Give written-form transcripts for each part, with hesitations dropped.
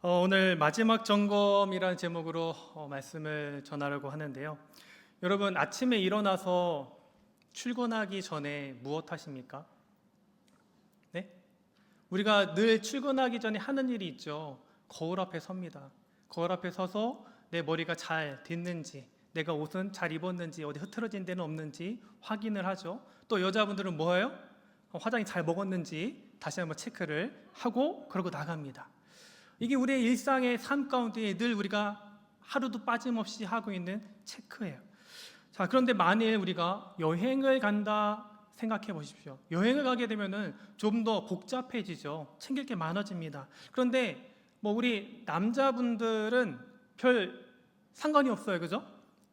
오늘 마지막 점검이라는 제목으로 말씀을 전하려고 하는데요. 여러분, 아침에 일어나서 출근하기 전에 무엇 하십니까? 네? 우리가 늘 출근하기 전에 하는 일이 있죠. 거울 앞에 섭니다. 거울 앞에 서서 내 머리가 잘 됐는지, 내가 옷은 잘 입었는지, 어디 흐트러진 데는 없는지 확인을 하죠. 또 여자분들은 뭐예요? 화장이 잘 먹었는지 다시 한번 체크를 하고 그러고 나갑니다. 이게 우리의 일상의 삶 가운데 늘 우리가 하루도 빠짐없이 하고 있는 체크예요. 자, 그런데 만일 우리가 여행을 간다 생각해 보십시오. 여행을 가게 되면은 좀 더 복잡해지죠. 챙길 게 많아집니다. 그런데 우리 남자분들은 별 상관이 없어요. 그죠?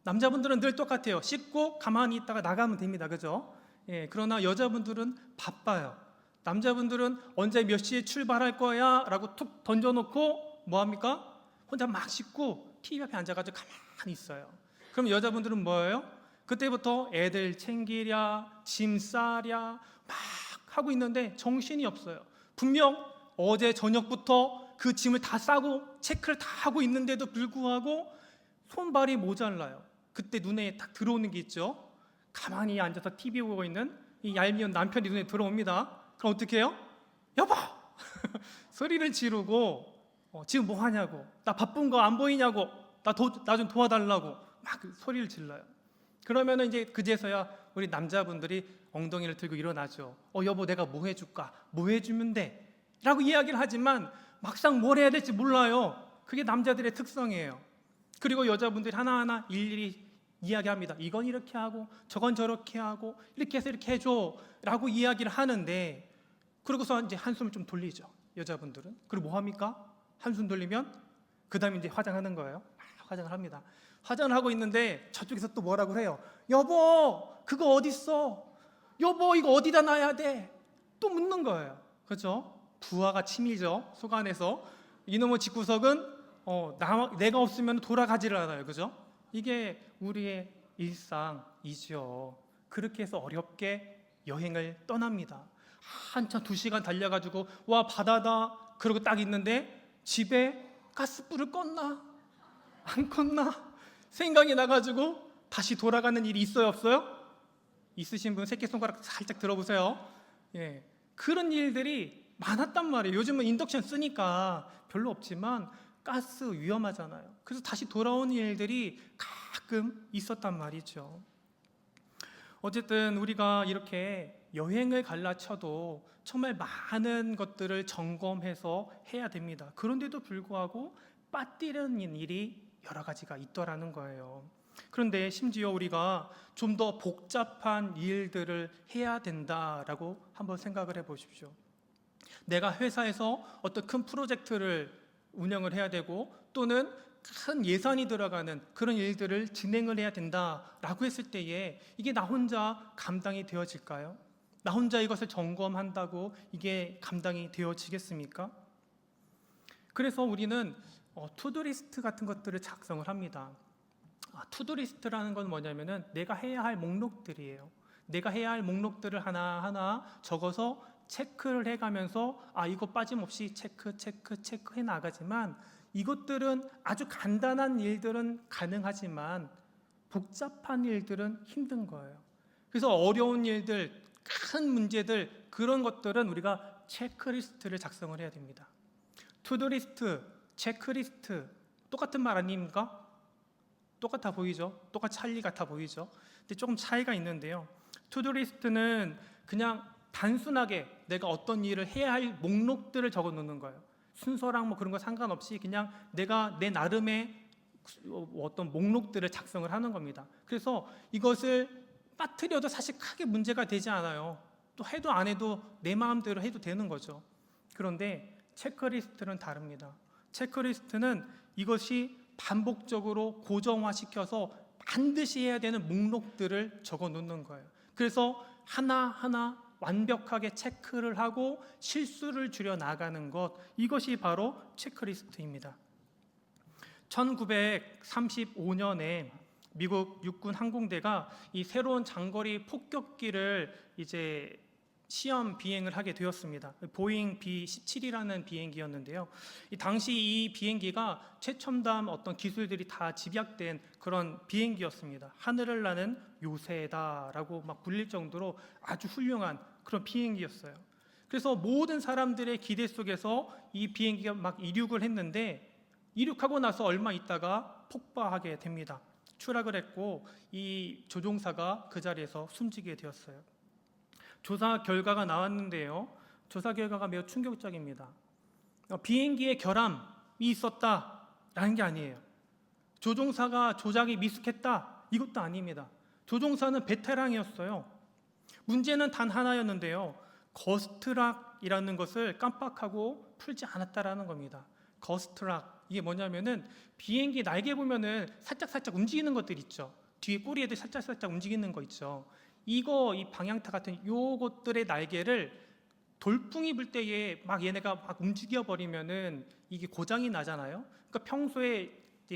남자분들은 늘 똑같아요. 씻고 가만히 있다가 나가면 됩니다. 그죠? 예, 그러나 여자분들은 바빠요. 남자분들은 언제 몇 시에 출발할 거야? 라고 툭 던져놓고 뭐합니까? 혼자 막 씻고 TV 앞에 앉아가지고 가만히 있어요. 그럼 여자분들은 뭐예요? 그때부터 애들 챙기랴, 짐 싸랴 막 하고 있는데 정신이 없어요. 분명 어제 저녁부터 그 짐을 다 싸고 체크를 다 하고 있는데도 불구하고 손발이 모자라요. 그때 눈에 딱 들어오는 게 있죠. 가만히 앉아서 TV 보고 있는 이 얄미운 남편이 눈에 들어옵니다. 그럼 어떻게 해요? 여보! 소리를 지르고 지금 뭐 하냐고, 나 바쁜 거 안 보이냐고, 나 좀 도와달라고 막 소리를 질러요. 그러면은 이제 그제서야 우리 남자분들이 엉덩이를 들고 일어나죠. 여보, 내가 뭐 해줄까? 뭐 해주면 돼? 라고 이야기를 하지만 막상 뭘 해야 될지 몰라요. 그게 남자들의 특성이에요. 그리고 여자분들이 하나하나 일일이 이야기합니다. 이건 이렇게 하고 저건 저렇게 하고 이렇게 해서 이렇게 해줘 라고 이야기를 하는데, 그러고서 이제 한숨을 좀 돌리죠, 여자분들은. 그리고 뭐 합니까? 한숨 돌리면 그 다음에 이제 화장하는 거예요. 화장을 합니다. 화장을 하고 있는데 저쪽에서 또 뭐라고 해요? 여보, 그거 어딨어? 여보, 이거 어디다 놔야 돼? 또 묻는 거예요. 그렇죠? 부하가 치밀죠, 속 안에서. 이놈의 집구석은 내가 없으면 돌아가지를 않아요. 그죠? 이게 우리의 일상이죠. 그렇게 해서 어렵게 여행을 떠납니다. 한참 2시간 달려가지고 와, 바다다 그러고 딱 있는데 집에 가스불을 껐나? 안 껐나? 생각이 나가지고 다시 돌아가는 일이 있어요, 없어요? 있으신 분 새끼손가락 살짝 들어보세요. 예, 그런 일들이 많았단 말이에요. 요즘은 인덕션 쓰니까 별로 없지만 가스 위험하잖아요. 그래서 다시 돌아오는 일들이 가끔 있었단 말이죠. 어쨌든 우리가 이렇게 여행을 갈라 쳐도 정말 많은 것들을 점검해서 해야 됩니다. 그런데도 불구하고 빠뜨리는 일이 여러 가지가 있더라는 거예요. 그런데 심지어 우리가 좀 더 복잡한 일들을 해야 된다라고 한번 생각을 해보십시오. 내가 회사에서 어떤 큰 프로젝트를 운영을 해야 되고, 또는 큰 예산이 들어가는 그런 일들을 진행을 해야 된다라고 했을 때에 이게 나 혼자 감당이 되어질까요? 나 혼자 이것을 점검한다고 이게 감당이 되어지겠습니까? 그래서 우리는 투두리스트 같은 것들을 작성을 합니다. 투두리스트라는 건 뭐냐면은 내가 해야 할 목록들이에요. 내가 해야 할 목록들을 하나하나 적어서 체크를 해가면서 이거 빠짐없이 체크해 나가지만, 이것들은 아주 간단한 일들은 가능하지만 복잡한 일들은 힘든 거예요. 그래서 어려운 일들, 큰 문제들, 그런 것들은 우리가 체크리스트를 작성을 해야 됩니다. 투두리스트, 체크리스트 똑같은 말 아닙니까? 똑같아 보이죠? 똑같이 할 일 같아 보이죠? 근데 조금 차이가 있는데요. 투두리스트는 그냥 단순하게 내가 어떤 일을 해야 할 목록들을 적어 놓는 거예요. 순서랑 그런 거 상관없이 그냥 내가 내 나름의 어떤 목록들을 작성을 하는 겁니다. 그래서 이것을 빠뜨려도 사실 크게 문제가 되지 않아요. 또 해도 안 해도 내 마음대로 해도 되는 거죠. 그런데 체크리스트는 다릅니다. 체크리스트는 이것이 반복적으로 고정화시켜서 반드시 해야 되는 목록들을 적어 놓는 거예요. 그래서 하나하나 완벽하게 체크를 하고 실수를 줄여 나가는 것, 이것이 바로 체크리스트입니다. 1935년에 미국 육군 항공대가 이 새로운 장거리 폭격기를 이제 시험 비행을 하게 되었습니다. 보잉 B-17이라는 비행기였는데요. 이 당시 이 비행기가 최첨단 어떤 기술들이 다 집약된 그런 비행기였습니다. 하늘을 나는 요새다라고 막 불릴 정도로 아주 훌륭한 그런 비행기였어요. 그래서 모든 사람들의 기대 속에서 이 비행기가 막 이륙을 했는데, 이륙하고 나서 얼마 있다가 폭파하게 됩니다. 추락을 했고 이 조종사가 그 자리에서 숨지게 되었어요. 조사 결과가 나왔는데요. 조사 결과가 매우 충격적입니다. 비행기에 결함이 있었다라는 게 아니에요. 조종사가 조작이 미숙했다, 이것도 아닙니다. 조종사는 베테랑이었어요. 문제는 단 하나였는데요. 거스트락이라는 것을 깜빡하고 풀지 않았다라는 겁니다. 거스트락, 이게 뭐냐면은 비행기 날개 보면은 살짝 움직이는 것들 있죠. 뒤에 꼬리 애들 살짝 움직이는 거 있죠. 이 방향타 같은 요것들의 날개를 돌풍이 불 때에 막 얘네가 막 움직여 버리면은 이게 고장이 나잖아요. 그러니까 평소에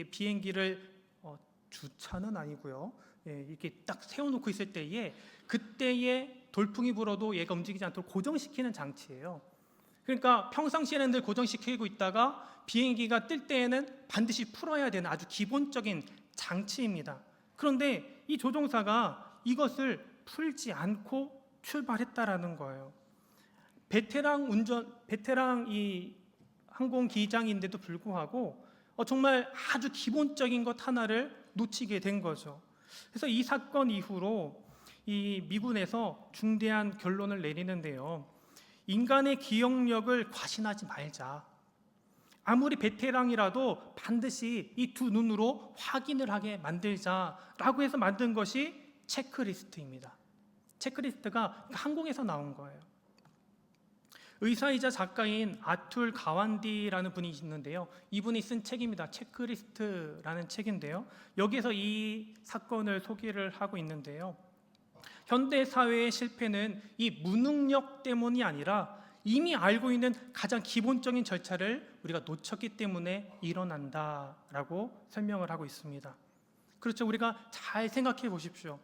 비행기를 주차는 아니고요. 이렇게 딱 세워놓고 있을 때에 그때에 돌풍이 불어도 얘가 움직이지 않도록 고정시키는 장치예요. 그러니까 평상시에는 늘 고정시키고 있다가 비행기가 뜰 때에는 반드시 풀어야 되는 아주 기본적인 장치입니다. 그런데 이 조종사가 이것을 풀지 않고 출발했다라는 거예요. 베테랑 이 항공기장인데도 불구하고 정말 아주 기본적인 것 하나를 놓치게 된 거죠. 그래서 이 사건 이후로 이 미군에서 중대한 결론을 내리는데요. 인간의 기억력을 과신하지 말자. 아무리 베테랑이라도 반드시 이 두 눈으로 확인을 하게 만들자라고 해서 만든 것이 체크리스트입니다. 체크리스트가 항공에서 나온 거예요. 의사이자 작가인 아툴 가완디라는 분이 있는데요. 이분이 쓴 책입니다. 체크리스트라는 책인데요. 여기서 이 사건을 소개를 하고 있는데요. 현대 사회의 실패는 이 무능력 때문이 아니라 이미 알고 있는 가장 기본적인 절차를 우리가 놓쳤기 때문에 일어난다라고 설명을 하고 있습니다. 그렇죠. 우리가 잘 생각해 보십시오.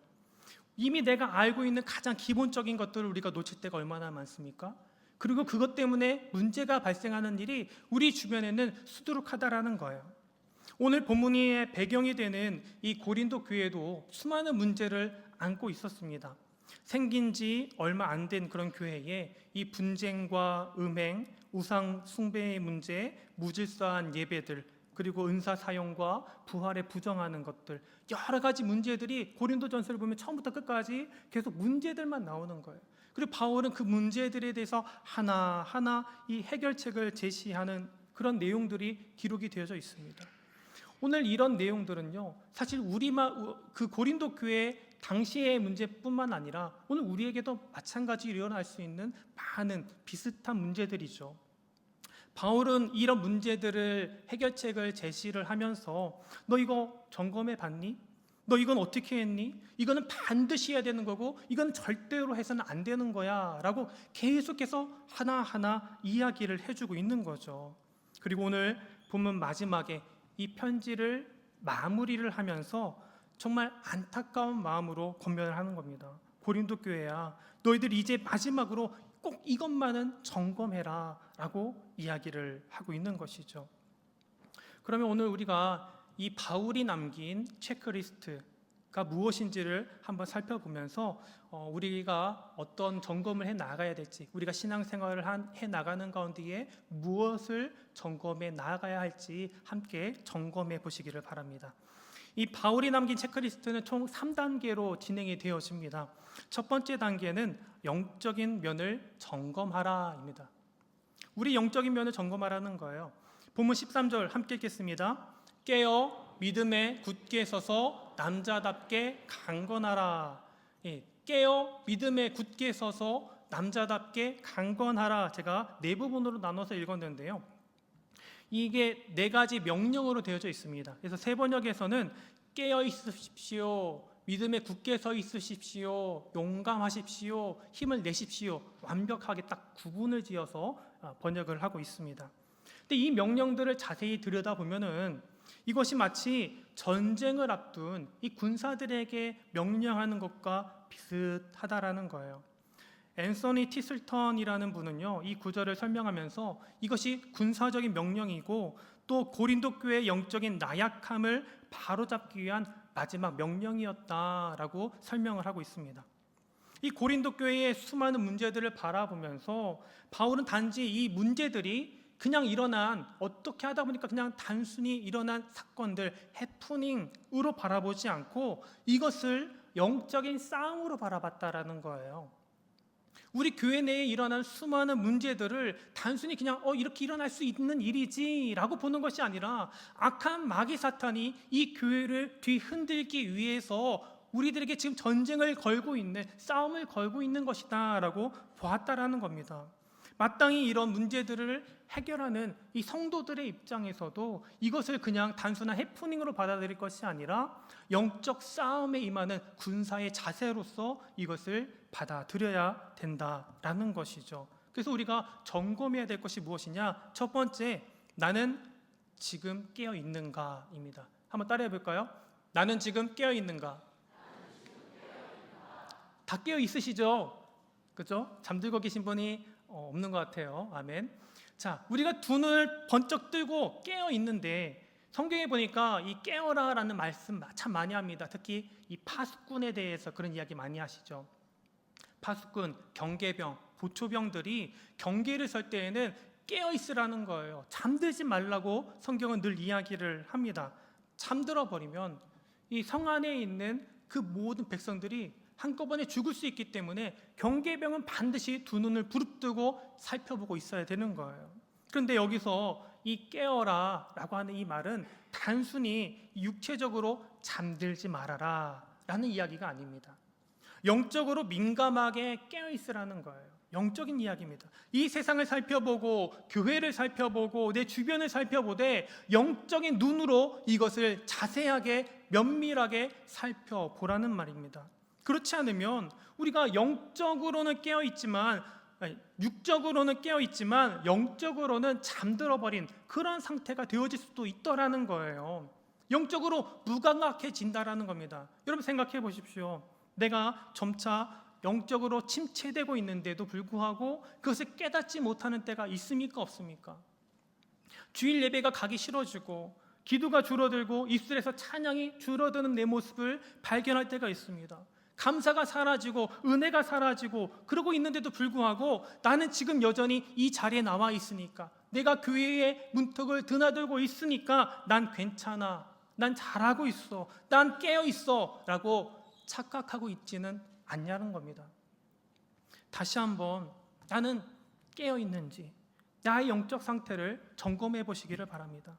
이미 내가 알고 있는 가장 기본적인 것들을 우리가 놓칠 때가 얼마나 많습니까? 그리고 그것 때문에 문제가 발생하는 일이 우리 주변에는 수두룩하다라는 거예요. 오늘 본문의 배경이 되는 이 고린도 교회도 수많은 문제를 안고 있었습니다. 생긴 지 얼마 안 된 그런 교회에 이 분쟁과 음행, 우상 숭배의 문제, 무질서한 예배들, 그리고 은사 사용과 부활에 부정하는 것들, 여러 가지 문제들이 고린도전서를 보면 처음부터 끝까지 계속 문제들만 나오는 거예요. 그리고 바울은 그 문제들에 대해서 하나하나 이 해결책을 제시하는 그런 내용들이 기록이 되어져 있습니다. 오늘 이런 내용들은요, 사실 그 고린도 교회 당시의 문제뿐만 아니라 오늘 우리에게도 마찬가지로 일어날 수 있는 많은 비슷한 문제들이죠. 바울은 이런 문제들을 해결책을 제시를 하면서 너 이거 점검해 봤니? 너 이건 어떻게 했니? 이거는 반드시 해야 되는 거고 이건 절대로 해서는 안 되는 거야 라고 계속해서 하나하나 이야기를 해주고 있는 거죠. 그리고 오늘 본문 마지막에 이 편지를 마무리를 하면서 정말 안타까운 마음으로 권면을 하는 겁니다. 고린도 교회야, 너희들 이제 마지막으로 꼭 이것만은 점검해라 라고 이야기를 하고 있는 것이죠. 그러면 오늘 우리가 이 바울이 남긴 체크리스트가 무엇인지를 한번 살펴보면서 우리가 어떤 점검을 해 나가야 될지, 우리가 신앙생활을 해 나가는 가운데에 무엇을 점검해 나가야 할지 함께 점검해 보시기를 바랍니다. 이 바울이 남긴 체크리스트는 총 3단계로 진행이 되어집니다. 첫 번째 단계는 영적인 면을 점검하라입니다. 우리 영적인 면을 점검하라는 거예요. 본문 13절 함께 읽겠습니다. 깨어 믿음에 굳게 서서 남자답게 강건하라. 깨어 믿음에 굳게 서서 남자답게 강건하라. 제가 네 부분으로 나눠서 읽었는데요. 이게 네 가지 명령으로 되어져 있습니다. 그래서 세 번역에서는 깨어 있으십시오, 믿음에 굳게 서 있으십시오, 용감하십시오, 힘을 내십시오, 완벽하게 딱 구분을 지어서 번역을 하고 있습니다. 근데 이 명령들을 자세히 들여다보면은 이것이 마치 전쟁을 앞둔 이 군사들에게 명령하는 것과 비슷하다라는 거예요. 앤서니 티슬턴이라는 분은요, 이 구절을 설명하면서 이것이 군사적인 명령이고 또 고린도 교회의 영적인 나약함을 바로잡기 위한 마지막 명령이었다라고 설명을 하고 있습니다. 이 고린도 교회의 수많은 문제들을 바라보면서 바울은 단지 이 문제들이 그냥 일어난, 어떻게 하다 보니까 그냥 단순히 일어난 사건들, 해프닝으로 바라보지 않고 이것을 영적인 싸움으로 바라봤다라는 거예요. 우리 교회 내에 일어난 수많은 문제들을 단순히 그냥 이렇게 일어날 수 있는 일이지라고 보는 것이 아니라 악한 마귀 사탄이 이 교회를 뒤흔들기 위해서 우리들에게 지금 전쟁을 걸고 있는, 싸움을 걸고 있는 것이다라고 보았다라는 겁니다. 마땅히 이런 문제들을 해결하는 이 성도들의 입장에서도 이것을 그냥 단순한 해프닝으로 받아들일 것이 아니라 영적 싸움에 임하는 군사의 자세로서 이것을 받아들여야 된다라는 것이죠. 그래서 우리가 점검해야 될 것이 무엇이냐? 첫 번째, 나는 지금 깨어 있는가입니다. 한번 따라해 볼까요? 나는 지금 깨어 있는가? 다 깨어 있으시죠? 그죠? 잠들고 계신 분이 없는 것 같아요. 아멘. 자, 우리가 두 눈을 번쩍 뜨고 깨어 있는데 성경에 보니까 이 깨어라라는 말씀 참 많이 합니다. 특히 이 파수꾼에 대해서 그런 이야기 많이 하시죠. 파수꾼, 경계병, 보초병들이 경계를 설 때에는 깨어 있으라는 거예요. 잠들지 말라고 성경은 늘 이야기를 합니다. 잠들어 버리면 이 성 안에 있는 그 모든 백성들이 한꺼번에 죽을 수 있기 때문에 경계병은 반드시 두 눈을 부릅뜨고 살펴보고 있어야 되는 거예요. 그런데 여기서 이 깨어라 라고 하는 이 말은 단순히 육체적으로 잠들지 말아라 라는 이야기가 아닙니다. 영적으로 민감하게 깨어있으라는 거예요. 영적인 이야기입니다. 이 세상을 살펴보고 교회를 살펴보고 내 주변을 살펴보되 영적인 눈으로 이것을 자세하게 면밀하게 살펴보라는 말입니다. 그렇지 않으면 우리가 영적으로는 깨어있지만 육적으로는 깨어있지만 영적으로는 잠들어버린 그런 상태가 되어질 수도 있더라는 거예요. 영적으로 무감각해진다라는 겁니다. 여러분 생각해 보십시오. 내가 점차 영적으로 침체되고 있는데도 불구하고 그것을 깨닫지 못하는 때가 있습니까? 없습니까? 주일 예배가 가기 싫어지고 기도가 줄어들고 입술에서 찬양이 줄어드는 내 모습을 발견할 때가 있습니다. 감사가 사라지고 은혜가 사라지고 그러고 있는데도 불구하고 나는 지금 여전히 이 자리에 나와 있으니까, 내가 교회의 문턱을 드나들고 있으니까 난 괜찮아, 난 잘하고 있어, 난 깨어 있어 라고 착각하고 있지는 않냐는 겁니다. 다시 한번 나는 깨어 있는지 나의 영적 상태를 점검해 보시기를 바랍니다.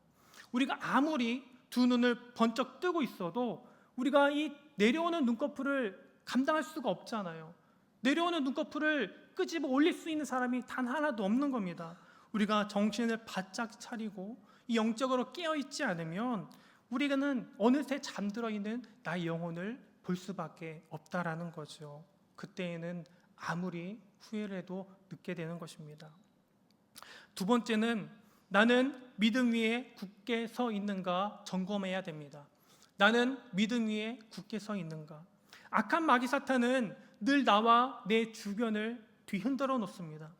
우리가 아무리 두 눈을 번쩍 뜨고 있어도 우리가 이 내려오는 눈꺼풀을 감당할 수가 없잖아요. 내려오는 눈꺼풀을 끄집어 올릴 수 있는 사람이 단 하나도 없는 겁니다. 우리가 정신을 바짝 차리고 이 영적으로 깨어 있지 않으면 우리는 어느새 잠들어 있는 나의 영혼을 볼 수밖에 없다라는 거죠. 그때에는 아무리 후회를 해도 늦게 되는 것입니다. 두 번째는 나는 믿음 위에 굳게 서 있는가 점검해야 됩니다. 나는 믿음 위에 굳게 서 있는가. 악한 마귀 사탄은 늘 나와 내 주변을 뒤흔들어 놓습니다.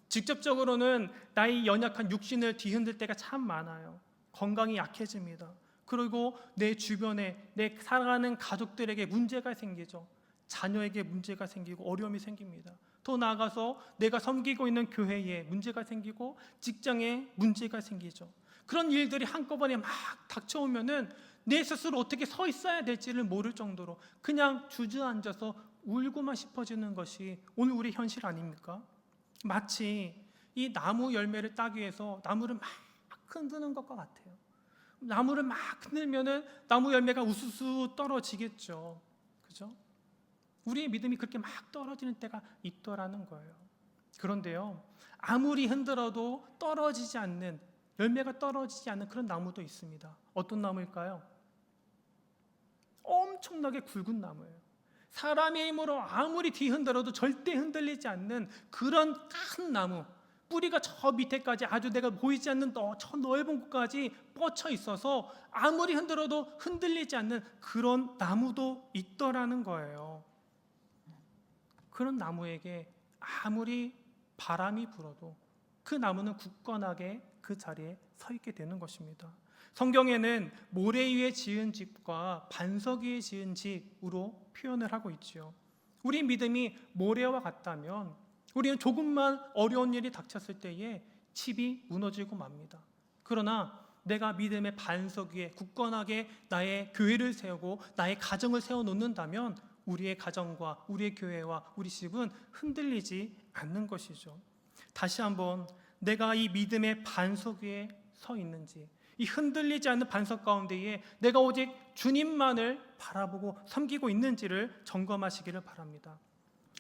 직접적으로는 나의 연약한 육신을 뒤흔들 때가 참 많아요. 건강이 약해집니다. 그리고 내 주변에 내 살아가는 가족들에게 문제가 생기죠. 자녀에게 문제가 생기고 어려움이 생깁니다. 더 나아가서 내가 섬기고 있는 교회에 문제가 생기고 직장에 문제가 생기죠. 그런 일들이 한꺼번에 막 닥쳐오면은 내 스스로 어떻게 서 있어야 될지를 모를 정도로 그냥 주저앉아서 울고만 싶어지는 것이 오늘 우리 현실 아닙니까? 마치 이 나무 열매를 따기 위해서 나무를 막 흔드는 것과 같아요. 나무를 막 흔들면은 나무 열매가 우수수 떨어지겠죠. 그죠? 우리의 믿음이 그렇게 막 떨어지는 때가 있더라는 거예요. 그런데요, 아무리 흔들어도 떨어지지 않는, 열매가 떨어지지 않는 그런 나무도 있습니다. 어떤 나무일까요? 엄청나게 굵은 나무예요. 사람의 힘으로 아무리 뒤흔들어도 절대 흔들리지 않는 그런 큰 나무, 뿌리가 저 밑에까지 아주 내가 보이지 않는 저 넓은 곳까지 뻗쳐 있어서 아무리 흔들어도 흔들리지 않는 그런 나무도 있더라는 거예요. 그런 나무에게 아무리 바람이 불어도 그 나무는 굳건하게 그 자리에 서 있게 되는 것입니다. 성경에는 모래 위에 지은 집과 반석 위에 지은 집으로 표현을 하고 있죠. 우리 믿음이 모래와 같다면 우리는 조금만 어려운 일이 닥쳤을 때에 집이 무너지고 맙니다. 그러나 내가 믿음의 반석 위에 굳건하게 나의 교회를 세우고 나의 가정을 세워놓는다면 우리의 가정과 우리의 교회와 우리 집은 흔들리지 않는 것이죠. 다시 한번 내가 이 믿음의 반석 위에 서 있는지, 이 흔들리지 않는 반석 가운데에 내가 오직 주님만을 바라보고 섬기고 있는지를 점검하시기를 바랍니다.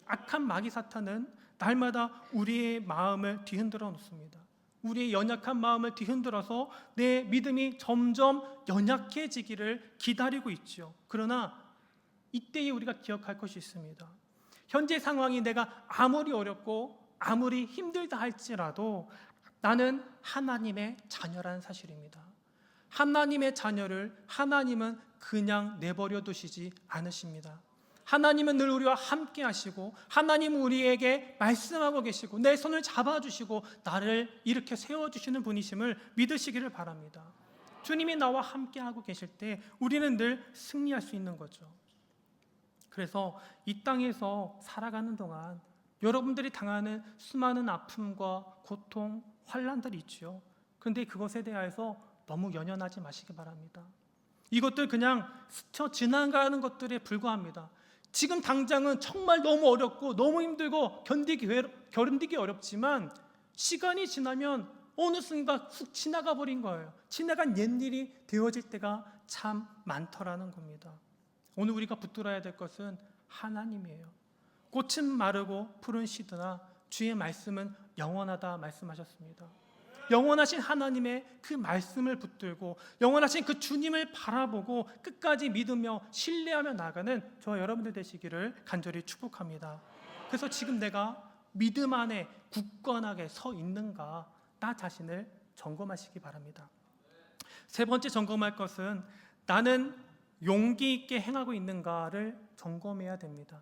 악한 마귀 사탄은 날마다 우리의 마음을 뒤흔들어 놓습니다. 우리의 연약한 마음을 뒤흔들어서 내 믿음이 점점 연약해지기를 기다리고 있죠. 그러나 이때에 우리가 기억할 것이 있습니다. 현재 상황이 내가 아무리 어렵고 아무리 힘들다 할지라도 나는 하나님의 자녀라는 사실입니다. 하나님의 자녀를 하나님은 그냥 내버려 두시지 않으십니다. 하나님은 늘 우리와 함께 하시고 하나님은 우리에게 말씀하고 계시고 내 손을 잡아주시고 나를 이렇게 세워주시는 분이심을 믿으시기를 바랍니다. 주님이 나와 함께 하고 계실 때 우리는 늘 승리할 수 있는 거죠. 그래서 이 땅에서 살아가는 동안 여러분들이 당하는 수많은 아픔과 고통, 환난들이 있죠. 그런데 그것에 대해서 너무 연연하지 마시기 바랍니다. 이것들 그냥 스쳐 지나가는 것들에 불과합니다. 지금 당장은 정말 너무 어렵고 너무 힘들고 견디기 어렵지만 시간이 지나면 어느 순간 훅 지나가 버린 거예요. 지나간 옛일이 되어질 때가 참 많더라는 겁니다. 오늘 우리가 붙들어야 될 것은 하나님이에요. 꽃은 마르고 푸른 시드나 주의 말씀은 영원하다 말씀하셨습니다. 영원하신 하나님의 그 말씀을 붙들고 영원하신 그 주님을 바라보고 끝까지 믿으며 신뢰하며 나가는 저와 여러분들 되시기를 간절히 축복합니다. 그래서 지금 내가 믿음 안에 굳건하게 서 있는가 나 자신을 점검하시기 바랍니다. 세 번째 점검할 것은 나는 용기 있게 행하고 있는가를 점검해야 됩니다.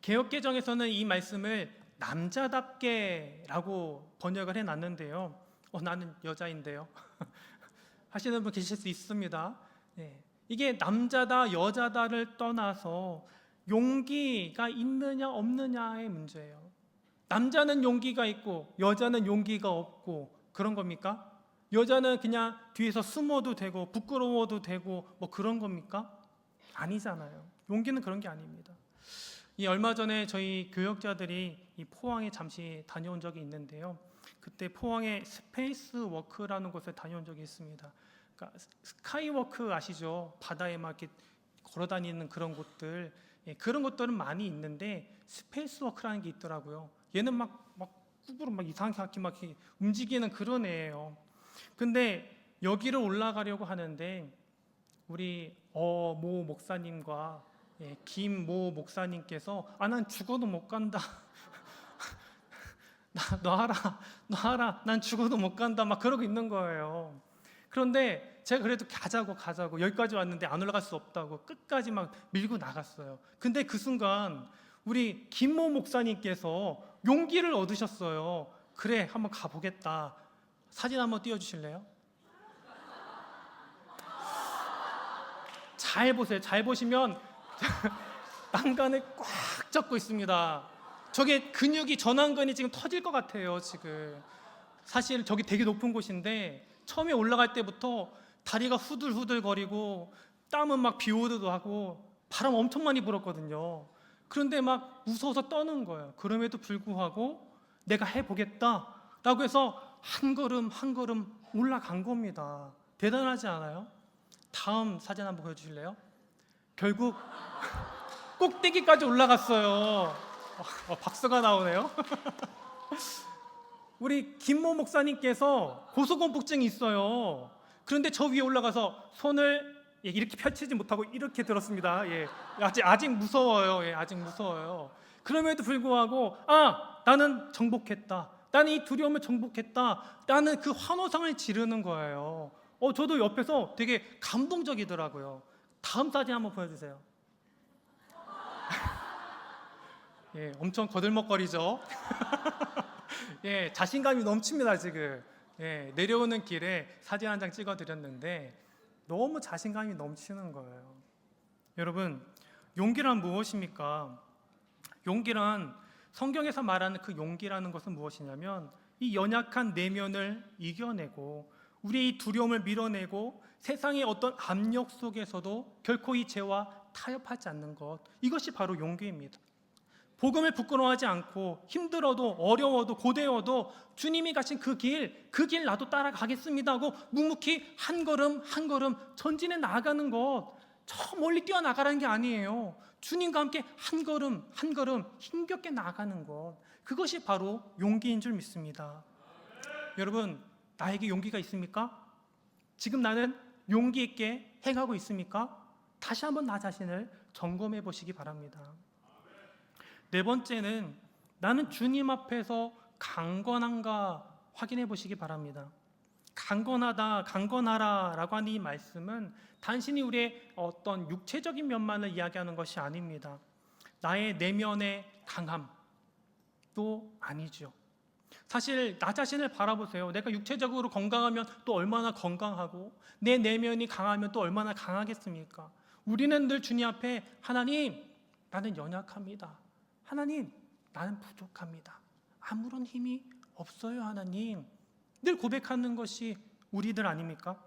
개역개정에서는 이 말씀을 남자답게라고 번역을 해놨는데요. 나는 여자인데요. 하시는 분 계실 수 있습니다. 네. 이게 남자다 여자다를 떠나서 용기가 있느냐 없느냐의 문제예요. 남자는 용기가 있고 여자는 용기가 없고 그런 겁니까? 여자는 그냥 뒤에서 숨어도 되고 부끄러워도 되고 뭐 그런 겁니까? 아니잖아요. 용기는 그런 게 아닙니다. 이 얼마 전에 저희 교역자들이 이 포항에 잠시 다녀온 적이 있는데요. 그때 포항에 스페이스 워크라는 곳에 다녀온 적이 있습니다. 그러니까 스카이워크 아시죠? 바다에 막 이렇게 걸어다니는 그런 곳들, 그런 것들은 많이 있는데 스페이스 워크라는 게 있더라고요. 얘는 막 꾸부로 막 이상하게 막 이렇게 움직이는 그런 애예요. 근데 여기를 올라가려고 하는데 우리 모 목사님과 김모 목사님께서 난 죽어도 못 간다. 놔라. 난 죽어도 못 간다. 막 그러고 있는 거예요. 그런데 제가 그래도 가자고 여기까지 왔는데 안 올라갈 수 없다고 끝까지 막 밀고 나갔어요. 근데 그 순간 우리 김모 목사님께서 용기를 얻으셨어요. 그래, 한번 가보겠다. 사진 한번 띄워주실래요? 잘 보세요. 잘 보시면 난간을 꽉 잡고 있습니다. 저게 근육이 전완근이 지금 터질 것 같아요. 지금 사실 저기 되게 높은 곳인데 처음에 올라갈 때부터 다리가 후들후들거리고 땀은 막 비오기도 하고 바람 엄청 많이 불었거든요. 그런데 막 무서워서 떠는 거예요. 그럼에도 불구하고 내가 해보겠다라고 해서 한 걸음 한 걸음 올라간 겁니다. 대단하지 않아요? 다음 사진 한번 보여주실래요? 결국 꼭대기까지 올라갔어요. 박수가 나오네요. 우리 김모 목사님께서 고소공포증이 있어요. 그런데 저 위에 올라가서 손을 이렇게 펼치지 못하고 이렇게 들었습니다. 아직 무서워요. 아직 무서워요. 그럼에도 불구하고 나는 정복했다. 나는 이 두려움을 정복했다. 나는 그 환호성을 지르는 거예요. 저도 옆에서 되게 감동적이더라고요. 다음 사진 한번 보여주세요. 예, 엄청 거들먹거리죠. 예, 자신감이 넘칩니다 지금. 예, 내려오는 길에 사진 한 장 찍어드렸는데 너무 자신감이 넘치는 거예요. 여러분, 용기란 무엇입니까? 용기란, 성경에서 말하는 그 용기라는 것은 무엇이냐면 이 연약한 내면을 이겨내고 우리의 이 두려움을 밀어내고 세상의 어떤 압력 속에서도 결코 이 죄와 타협하지 않는 것, 이것이 바로 용기입니다. 복음을 부끄러워하지 않고 힘들어도 어려워도 고되어도 주님이 가신 그 길 나도 따라가겠습니다 하고 묵묵히 한 걸음 한 걸음 전진해 나아가는 것, 저 멀리 뛰어나가라는 게 아니에요. 주님과 함께 한 걸음 한 걸음 힘겹게 나아가는 것, 그것이 바로 용기인 줄 믿습니다. 여러분, 나에게 용기가 있습니까? 지금 나는 용기 있게 행하고 있습니까? 다시 한번 나 자신을 점검해 보시기 바랍니다. 네 번째는 나는 주님 앞에서 강건한가 확인해 보시기 바랍니다. 강건하다, 강건하라라고 하는 이 말씀은 단순히 우리의 어떤 육체적인 면만을 이야기하는 것이 아닙니다. 나의 내면의 강함도 아니죠. 사실 나 자신을 바라보세요. 내가 육체적으로 건강하면 또 얼마나 건강하고 내 내면이 강하면 또 얼마나 강하겠습니까? 우리는 늘 주님 앞에 하나님, 나는 연약합니다. 하나님, 나는 부족합니다. 아무런 힘이 없어요, 하나님. 늘 고백하는 것이 우리들 아닙니까?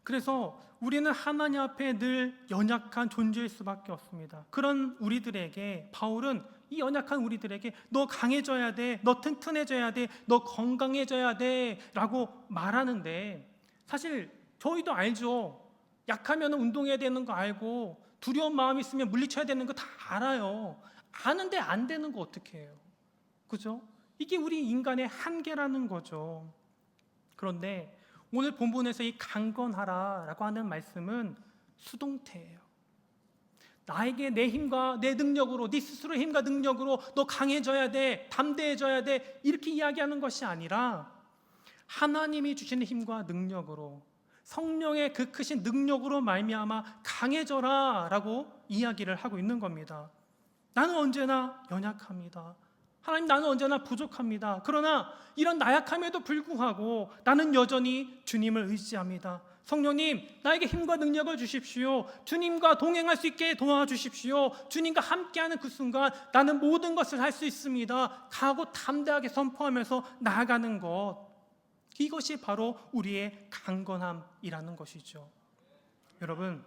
그래서 우리는 하나님 앞에 늘 연약한 존재일 수밖에 없습니다. 그런 우리들에게 바울은 이 연약한 우리들에게 너 강해져야 돼, 너 튼튼해져야 돼, 너 건강해져야 돼 라고 말하는데, 사실 저희도 알죠. 약하면 운동해야 되는 거 알고 두려운 마음이 있으면 물리쳐야 되는 거 다 알아요. 아는데 안 되는 거 어떻게 해요? 그죠? 이게 우리 인간의 한계라는 거죠. 그런데 오늘 본문에서 이 강건하라라고 하는 말씀은 수동태예요. 나에게 내 힘과 내 능력으로, 네 스스로의 힘과 능력으로 너 강해져야 돼, 담대해져야 돼, 이렇게 이야기하는 것이 아니라 하나님이 주시는 힘과 능력으로, 성령의 그 크신 능력으로 말미암아 강해져라 라고 이야기를 하고 있는 겁니다. 나는 언제나 연약합니다. 하나님, 나는 언제나 부족합니다. 그러나 이런 나약함에도 불구하고 나는 여전히 주님을 의지합니다. 성령님, 나에게 힘과 능력을 주십시오. 주님과 동행할 수 있게 도와주십시오. 주님과 함께하는 그 순간 나는 모든 것을 할 수 있습니다. 가고 담대하게 선포하면서 나아가는 것, 이것이 바로 우리의 강건함이라는 것이죠. 여러분,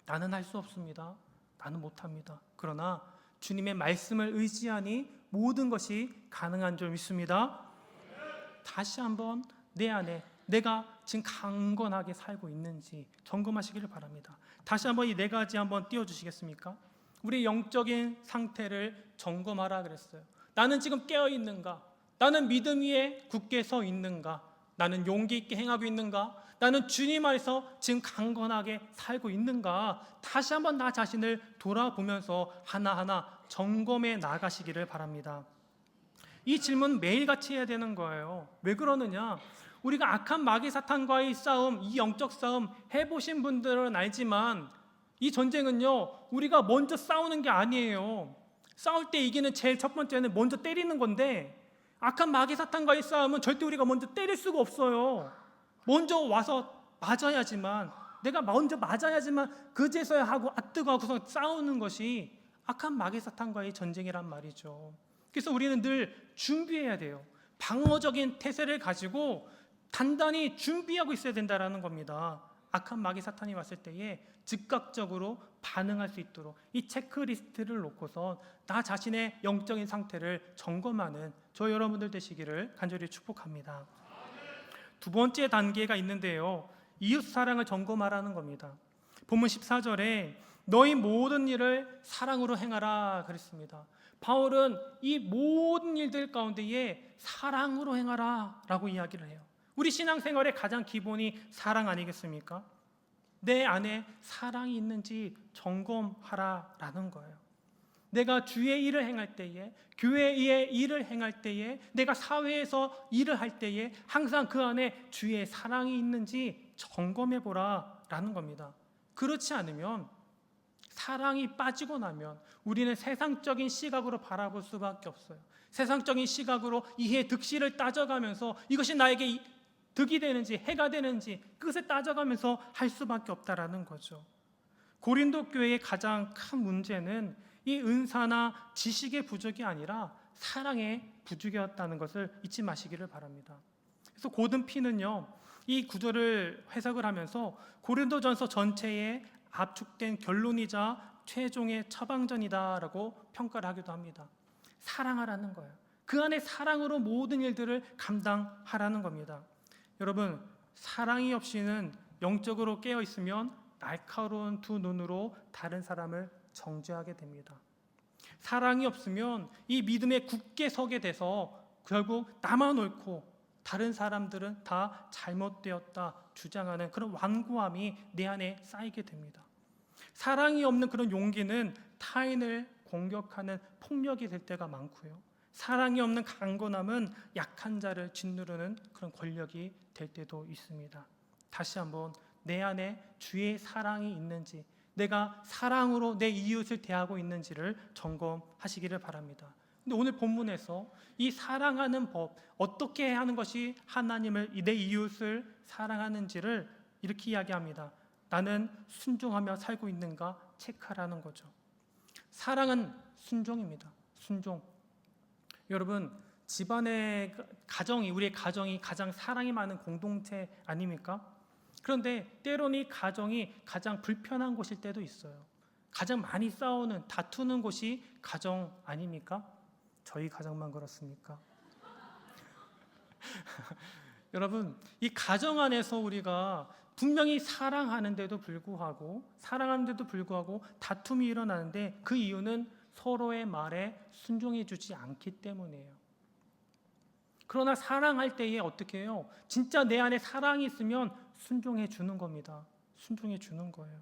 나는 할 수 없습니다. 나는 못합니다. 그러나 주님의 말씀을 의지하니 모든 것이 가능한 줄 믿습니다. 다시 한번 내 안에 내가 지금 강건하게 살고 있는지 점검하시기를 바랍니다. 다시 한번 이 네 가지 한번 띄워주시겠습니까? 우리 영적인 상태를 점검하라 그랬어요. 나는 지금 깨어 있는가? 나는 믿음 위에 굳게 서 있는가? 나는 용기 있게 행하고 있는가? 나는 주님 안에서 지금 강건하게 살고 있는가? 다시 한번 나 자신을 돌아보면서 하나하나 점검해 나가시기를 바랍니다. 이 질문 매일같이 해야 되는 거예요. 왜 그러느냐? 우리가 악한 마귀 사탄과의 싸움, 이 영적 싸움 해보신 분들은 알지만 이 전쟁은요, 우리가 먼저 싸우는 게 아니에요. 싸울 때 이기는 제일 첫 번째는 먼저 때리는 건데, 악한 마귀 사탄과의 싸움은 절대 우리가 먼저 때릴 수가 없어요. 먼저 와서 맞아야지만, 내가 먼저 맞아야지만 그제서야 하고 뜨거워서 싸우는 것이 악한 마귀 사탄과의 전쟁이란 말이죠. 그래서 우리는 늘 준비해야 돼요. 방어적인 태세를 가지고 단단히 준비하고 있어야 된다는 겁니다. 악한 마귀 사탄이 왔을 때에 즉각적으로 반응할 수 있도록 이 체크리스트를 놓고서 나 자신의 영적인 상태를 점검하는 저 여러분들 되시기를 간절히 축복합니다. 두 번째 단계가 있는데요, 이웃 사랑을 점검하라는 겁니다. 본문 14절에 너희 모든 일을 사랑으로 행하라 그랬습니다. 바울은 이 모든 일들 가운데에 사랑으로 행하라 라고 이야기를 해요. 우리 신앙생활의 가장 기본이 사랑 아니겠습니까? 내 안에 사랑이 있는지 점검하라라는 거예요. 내가 주의 일을 행할 때에, 교회의 일을 행할 때에, 내가 사회에서 일을 할 때에 항상 그 안에 주의 사랑이 있는지 점검해 보라라는 겁니다. 그렇지 않으면 사랑이 빠지고 나면 우리는 세상적인 시각으로 바라볼 수밖에 없어요. 세상적인 시각으로 이해 득실을 따져가면서 이것이 나에게 득이 되는지 해가 되는지 그것을 따져가면서 할 수밖에 없다라는 거죠. 고린도 교회의 가장 큰 문제는 이 은사나 지식의 부족이 아니라 사랑의 부족이었다는 것을 잊지 마시기를 바랍니다. 그래서 고든 피는요, 이 구절을 해석을 하면서 고린도전서 전체의 압축된 결론이자 최종의 처방전이다라고 평가를 하기도 합니다. 사랑하라는 거예요. 그 안에 사랑으로 모든 일들을 감당하라는 겁니다. 여러분, 사랑이 없이는 영적으로 깨어 있으면 날카로운 두 눈으로 다른 사람을 정죄하게 됩니다. 사랑이 없으면 이 믿음에 굳게 서게 돼서 결국 나만 옳고 다른 사람들은 다 잘못되었다 주장하는 그런 완고함이 내 안에 쌓이게 됩니다. 사랑이 없는 그런 용기는 타인을 공격하는 폭력이 될 때가 많고요. 사랑이 없는 강건함은 약한 자를 짓누르는 그런 권력이 될 때도 있습니다. 다시 한번 내 안에 주의 사랑이 있는지, 내가 사랑으로 내 이웃을 대하고 있는지를 점검하시기를 바랍니다. 근데 오늘 본문에서 이 사랑하는 법, 어떻게 하는 것이 하나님을, 내 이웃을 사랑하는지를 이렇게 이야기합니다. 나는 순종하며 살고 있는가 체크하라는 거죠. 사랑은 순종입니다. 순종. 여러분, 집안의 가정이, 우리의 가정이 가장 사랑이 많은 공동체 아닙니까? 그런데 때로는 이 가정이 가장 불편한 곳일 때도 있어요. 가장 많이 싸우는, 다투는 곳이 가정 아닙니까? 저희 가정만 그렇습니까? 여러분, 이 가정 안에서 우리가 분명히 사랑하는데도 불구하고 다툼이 일어나는데 그 이유는 서로의 말에 순종해 주지 않기 때문이에요. 그러나 사랑할 때에 어떻게 해요? 진짜 내 안에 사랑이 있으면 순종해 주는 겁니다. 순종해 주는 거예요.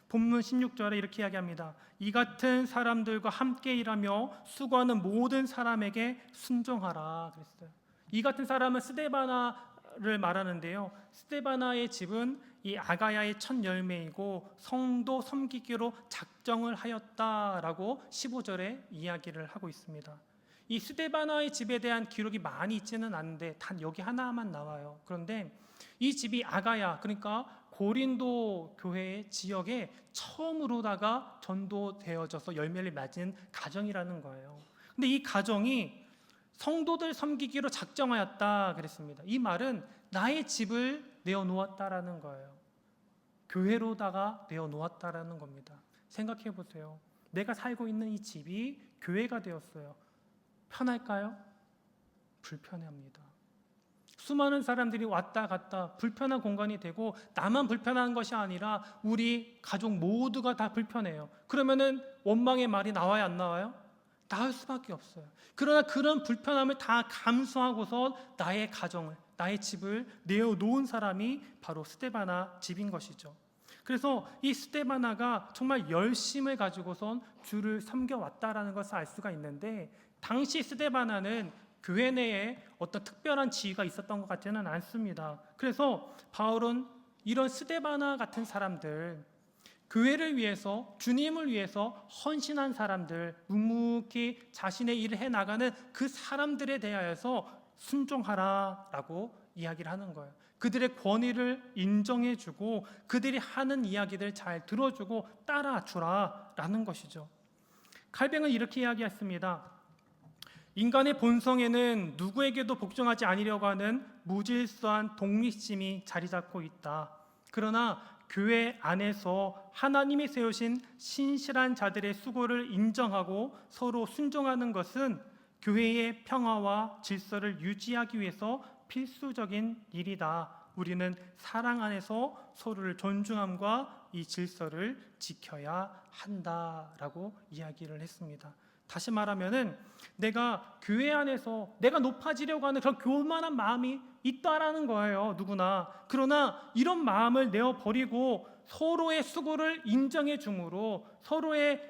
본문 16절에 이렇게 이야기합니다. 이 같은 사람들과 함께 일하며 수고하는 모든 사람에게 순종하라 그랬어요. 이 같은 사람은 스데바나를 말하는데요. 스데바나의 집은 이 아가야의 첫 열매이고 성도 섬기기로 작정을 하였다라고 15절에 이야기를 하고 있습니다. 이 스데바나의 집에 대한 기록이 많이 있지는 않은데 단 여기 하나만 나와요. 그런데 이 집이 아가야, 그러니까 고린도 교회의 지역에 처음으로다가 전도되어져서 열매를 맺은 가정이라는 거예요. 근데 이 가정이 성도들 섬기기로 작정하였다 그랬습니다. 이 말은 나의 집을 내어놓았다라는 거예요. 교회로다가 내어놓았다라는 겁니다. 생각해 보세요. 내가 살고 있는 이 집이 교회가 되었어요. 편할까요? 불편합니다. 수많은 사람들이 왔다 갔다 불편한 공간이 되고 나만 불편한 것이 아니라 우리 가족 모두가 다 불편해요. 그러면은 원망의 말이 나와야 안 나와요? 나올 수밖에 없어요. 그러나 그런 불편함을 다 감수하고서 나의 가정을, 나의 집을 내어놓은 사람이 바로 스데바나 집인 것이죠. 그래서 이 스데바나가 정말 열심을 가지고선 주를 섬겨왔다라는 것을 알 수가 있는데, 당시 스데바나는 교회 내에 어떤 특별한 지위가 있었던 것 같지는 않습니다. 그래서 바울은 이런 스데바나 같은 사람들, 교회를 위해서, 주님을 위해서 헌신한 사람들, 묵묵히 자신의 일을 해나가는 그 사람들에 대하여서 순종하라라고 이야기를 하는 거예요. 그들의 권위를 인정해주고 그들이 하는 이야기들 잘 들어주고 따라주라라는 것이죠. 칼뱅은 이렇게 이야기했습니다. 인간의 본성에는 누구에게도 복종하지 않으려고 하는 무질서한 독립심이 자리 잡고 있다. 그러나 교회 안에서 하나님이 세우신 신실한 자들의 수고를 인정하고 서로 순종하는 것은 교회의 평화와 질서를 유지하기 위해서 필수적인 일이다. 우리는 사랑 안에서 서로를 존중함과 이 질서를 지켜야 한다라고 이야기를 했습니다. 다시 말하면은 내가 교회 안에서 내가 높아지려고 하는 그런 교만한 마음이 있다라는 거예요, 누구나. 그러나 이런 마음을 내어버리고 서로의 수고를 인정해 줌으로, 서로를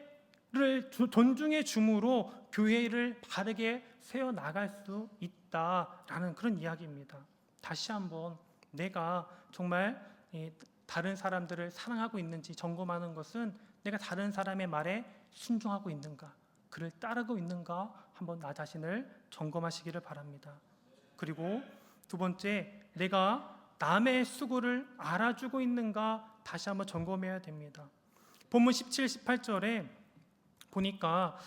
존중해 줌으로 교회를 바르게 세워나갈 수 있다라는 그런 이야기입니다. 다시 한번 내가 정말 다른 사람들을 사랑하고 있는지 점검하는 것은 내가 다른 사람의 말에 순종하고 있는가, 그를 따르고 있는가 한번 나 자신을 점검하시기를 바랍니다. 그리고 두 번째, 내가 남의 수고를 알아주고 있는가 다시 한번 점검해야 됩니다. 본문 17, 18절에 보니까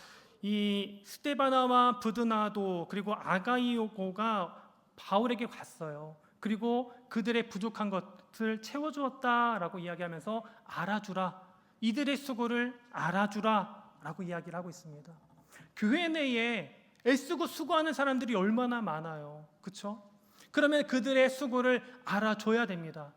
이 스데바나와 부드나도 그리고 아가이오고가 바울에게 갔어요. 그리고 그들의 부족한 것을 채워주었다라고 이야기하면서 알아주라, 이들의 수고를 알아주라 라고 이야기를 하고 있습니다. 교회 내에 애쓰고 수고하는 사람들이 얼마나 많아요, 그렇죠? 그러면 그들의 수고를 알아줘야 됩니다.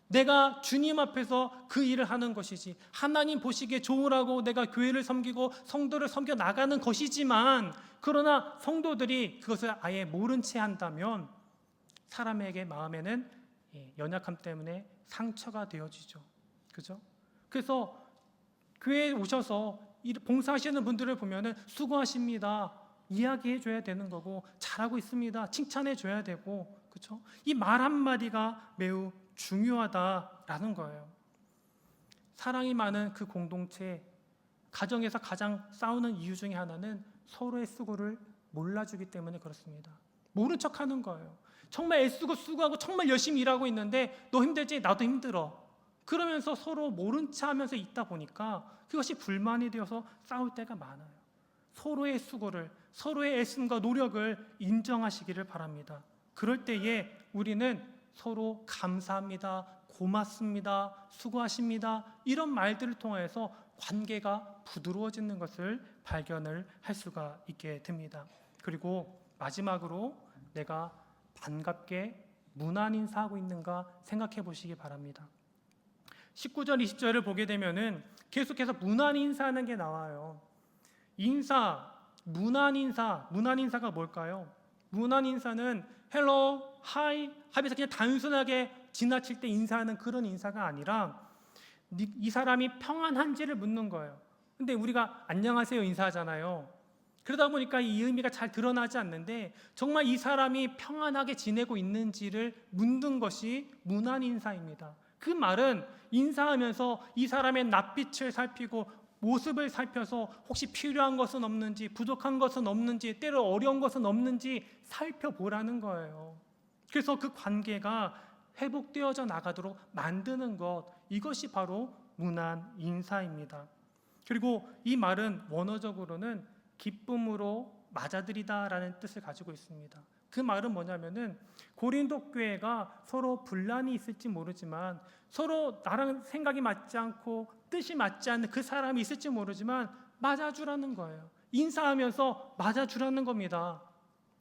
내가 주님 앞에서 그 일을 하는 것이지, 하나님 보시기에 좋으라고 내가 교회를 섬기고 성도를 섬겨 나가는 것이지만, 그러나 성도들이 그것을 아예 모른 채 한다면 사람에게 마음에는 연약함 때문에 상처가 되어지죠, 그죠? 그래서 교회에 오셔서 봉사하시는 분들을 보면은 수고하십니다 이야기해 줘야 되는 거고, 잘하고 있습니다 칭찬해 줘야 되고, 그렇죠? 이 말 한마디가 매우 중요하다라는 거예요. 사랑이 많은 그 공동체, 가정에서 가장 싸우는 이유 중에 하나는 서로의 수고를 몰라주기 때문에 그렇습니다. 모른 척하는 거예요. 정말 애쓰고 수고하고 정말 열심히 일하고 있는데 너 힘들지? 나도 힘들어. 그러면서 서로 모른 체 하면서 있다 보니까 그것이 불만이 되어서 싸울 때가 많아요. 서로의 수고를, 서로의 애씀과 노력을 인정하시기를 바랍니다. 그럴 때에 우리는 서로 감사합니다, 고맙습니다, 수고하십니다 이런 말들을 통해서 관계가 부드러워지는 것을 발견을 할 수가 있게 됩니다. 그리고 마지막으로 내가 반갑게 문안 인사하고 있는가 생각해 보시기 바랍니다. 19절 20절을 보게 되면은 계속해서 문안 인사하는 게 나와요. 문안 인사가 뭘까요? 문안 인사는 헬로, 하이 하면서 그냥 단순하게 지나칠 때 인사하는 그런 인사가 아니라 이 사람이 평안한지를 묻는 거예요. 근데 우리가 안녕하세요 인사하잖아요. 그러다 보니까 이 의미가 잘 드러나지 않는데 정말 이 사람이 평안하게 지내고 있는지를 묻는 것이 문안 인사입니다. 그 말은 인사하면서 이 사람의 낯빛을 살피고 모습을 살펴서 혹시 필요한 것은 없는지, 부족한 것은 없는지, 때로 어려운 것은 없는지 살펴보라는 거예요. 그래서 그 관계가 회복되어져 나가도록 만드는 것, 이것이 바로 문안 인사입니다. 그리고 이 말은 원어적으로는 기쁨으로 맞아들이다라는 뜻을 가지고 있습니다. 그 말은 뭐냐면은 고린도 교회가 서로 분란이 있을지 모르지만, 서로 나랑 생각이 맞지 않고 뜻이 맞지 않는 그 사람이 있을지 모르지만 맞아주라는 거예요. 인사하면서 맞아주라는 겁니다.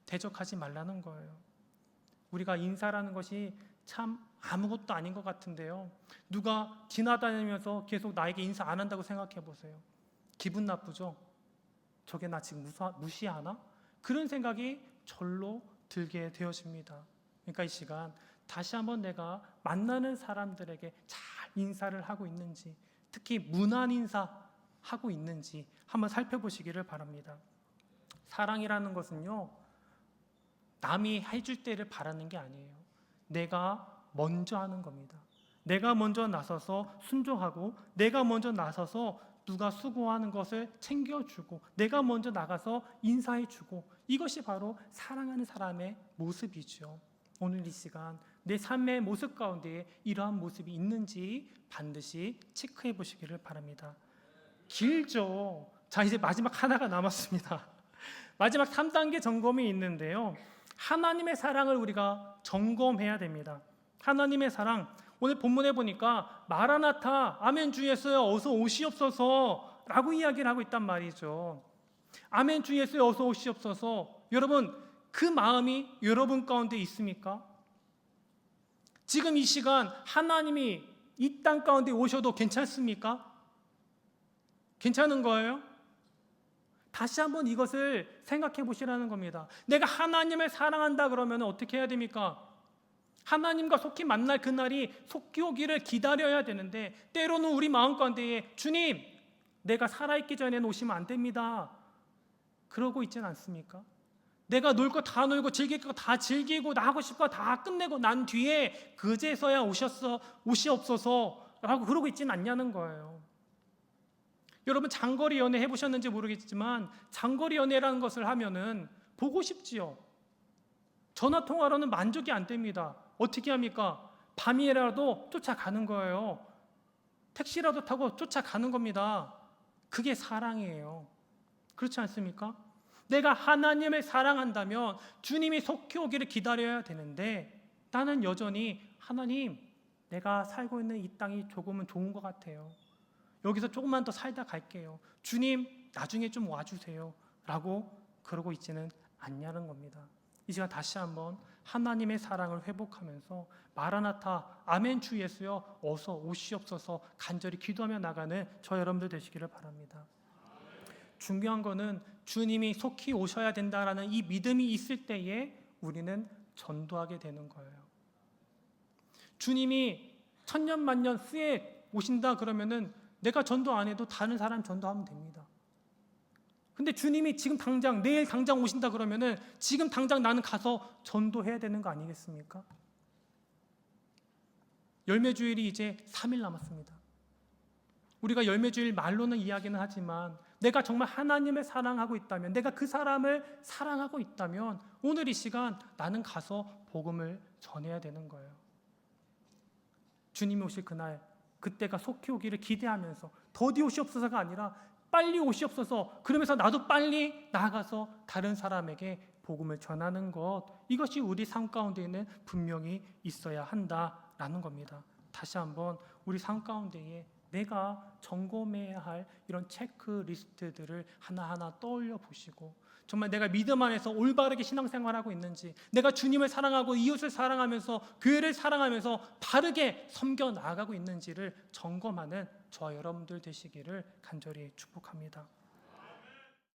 대적하지 말라는 거예요. 우리가 인사라는 것이 참 아무것도 아닌 것 같은데요, 누가 지나다니면서 계속 나에게 인사 안 한다고 생각해 보세요. 기분 나쁘죠? 저게 나 지금 무시하나? 그런 생각이 절로 들게 되어집니다. 그러니까 이 시간 다시 한번 내가 만나는 사람들에게 잘 인사를 하고 있는지, 특히 문안 인사하고 있는지 한번 살펴보시기를 바랍니다. 사랑이라는 것은요, 남이 해줄 때를 바라는 게 아니에요. 내가 먼저 하는 겁니다. 내가 먼저 나서서 순종하고, 내가 먼저 나서서 누가 수고하는 것을 챙겨주고, 내가 먼저 나가서 인사해주고, 이것이 바로 사랑하는 사람의 모습이죠. 오늘 이 시간 내 삶의 모습 가운데 이러한 모습이 있는지 반드시 체크해 보시기를 바랍니다. 길죠. 자, 이제 마지막 하나가 남았습니다. 마지막 3단계 점검이 있는데요, 하나님의 사랑을 우리가 점검해야 됩니다. 하나님의 사랑, 오늘 본문에 보니까 마라나타, 아멘 주 예수여 어서 오시옵소서 라고 이야기를 하고 있단 말이죠. 아멘 주 예수여 어서 오시옵소서, 여러분 그 마음이 여러분 가운데 있습니까? 지금 이 시간 하나님이 이 땅 가운데 오셔도 괜찮습니까? 괜찮은 거예요? 다시 한번 이것을 생각해 보시라는 겁니다. 내가 하나님을 사랑한다 그러면 어떻게 해야 됩니까? 하나님과 속히 만날 그날이 속히 오기를 기다려야 되는데, 때로는 우리 마음 가운데에 주님, 내가 살아있기 전에는 오시면 안 됩니다, 그러고 있지는 않습니까? 내가 놀 거 다 놀고 즐길 거 다 즐기고 나 하고 싶은 거 다 끝내고 난 뒤에 그제서야 오시옵소서 라고 그러고 있지는 않냐는 거예요. 여러분 장거리 연애 해보셨는지 모르겠지만 장거리 연애라는 것을 하면은 보고 싶지요. 전화 통화로는 만족이 안 됩니다. 어떻게 합니까? 밤이라도 쫓아가는 거예요. 택시라도 타고 쫓아가는 겁니다. 그게 사랑이에요. 그렇지 않습니까? 내가 하나님을 사랑한다면 주님이 속히 오기를 기다려야 되는데 나는 여전히 하나님, 내가 살고 있는 이 땅이 조금은 좋은 것 같아요. 여기서 조금만 더 살다 갈게요. 주님, 나중에 좀 와주세요. 라고 그러고 있지는 않냐는 겁니다. 이 시간 다시 한번 하나님의 사랑을 회복하면서 마라나타, 아멘 주 예수여 어서 오시옵소서 간절히 기도하며 나가는 저 여러분들 되시기를 바랍니다. 중요한 거는 주님이 속히 오셔야 된다라는 이 믿음이 있을 때에 우리는 전도하게 되는 거예요. 주님이 천년 만년 후에 오신다 그러면은 내가 전도 안 해도 다른 사람 전도하면 됩니다. 근데 주님이 지금 당장 내일 당장 오신다 그러면은 지금 당장 나는 가서 전도해야 되는 거 아니겠습니까? 열매주일이 이제 3일 남았습니다. 우리가 열매주일 말로는 이야기는 하지만 내가 정말 하나님을 사랑하고 있다면, 내가 그 사람을 사랑하고 있다면 오늘 이 시간 나는 가서 복음을 전해야 되는 거예요. 주님이 오실 그날, 그때가 속히 오기를 기대하면서 더디 오시옵소서가 아니라 빨리 오시옵소서, 그러면서 나도 빨리 나아가서 다른 사람에게 복음을 전하는 것, 이것이 우리 삶 가운데에는 분명히 있어야 한다라는 겁니다. 다시 한번 우리 삶 가운데에 내가 점검해야 할 이런 체크리스트들을 하나하나 떠올려 보시고 정말 내가 믿음 안에서 올바르게 신앙생활하고 있는지, 내가 주님을 사랑하고 이웃을 사랑하면서 교회를 사랑하면서 바르게 섬겨 나아가고 있는지를 점검하는 저와 여러분들 되시기를 간절히 축복합니다.